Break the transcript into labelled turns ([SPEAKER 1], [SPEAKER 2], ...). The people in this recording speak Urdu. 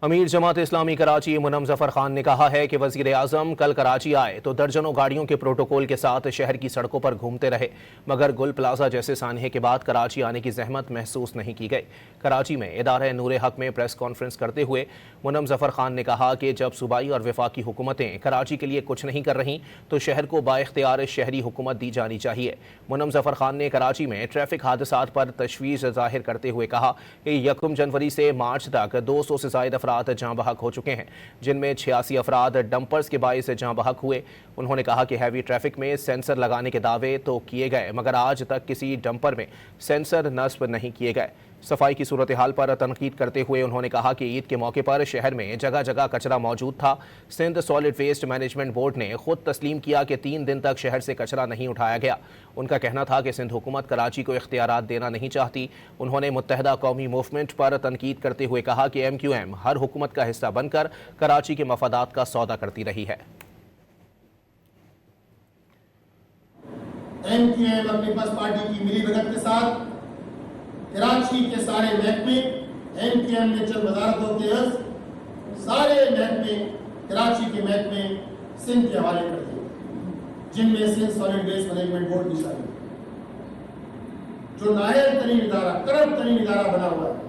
[SPEAKER 1] امیر جماعت اسلامی کراچی منم ظفر خان نے کہا ہے کہ وزیر اعظم کل کراچی آئے تو درجنوں گاڑیوں کے پروٹوکول کے ساتھ شہر کی سڑکوں پر گھومتے رہے مگر گل پلازہ جیسے سانحے کے بعد کراچی آنے کی زحمت محسوس نہیں کی گئی۔ کراچی میں ادارہ نور حق میں پریس کانفرنس کرتے ہوئے منم ظفر خان نے کہا کہ جب صوبائی اور وفاقی حکومتیں کراچی کے لیے کچھ نہیں کر رہیں تو شہر کو بااختیار شہری حکومت دی جانی چاہیے۔ منم ظفر خان نے کراچی میں ٹریفک حادثات پر تشویش ظاہر کرتے ہوئے کہا کہ 1 جنوری سے مارچ تک 200 سے زائد افراد جاں بحق ہو چکے ہیں، جن میں 86 افراد ڈمپرز کے باعث جاں بحق ہوئے۔ انہوں نے کہا کہ ہیوی ٹریفک میں سینسر لگانے کے دعوے تو کیے گئے مگر آج تک کسی ڈمپر میں سینسر نصب نہیں کیے گئے۔ صفائی کی صورتحال پر تنقید کرتے ہوئے انہوں نے کہا کہ عید کے موقع پر شہر میں جگہ جگہ کچرا موجود تھا۔ Sindh solid waste management board نے خود تسلیم کیا کہ 3 دن تک شہر سے کچرا نہیں اٹھایا گیا۔ ان کا کہنا تھا کہ سندھ حکومت کراچی کو اختیارات دینا نہیں چاہتی۔ انہوں نے متحدہ قومی موومنٹ پر تنقید کرتے ہوئے کہا کہ MQM ہر حکومت کا حصہ بن کر کراچی کے مفادات کا سودا کرتی رہی ہے۔
[SPEAKER 2] MQM اپنی پیپلز پارٹی کی ملی بھگت کے ساتھ کراچی کے سارے محکمے MQM نے چند وزارتوں کے عرض سارے محکمے کراچی کے محکمے سندھ کے حوالے کر دیے، جن میں Sindh solid waste management board بھی شامل ہے، جو نااہل ترین ادارہ، کرپٹ ترین ادارہ بنا ہوا ہے۔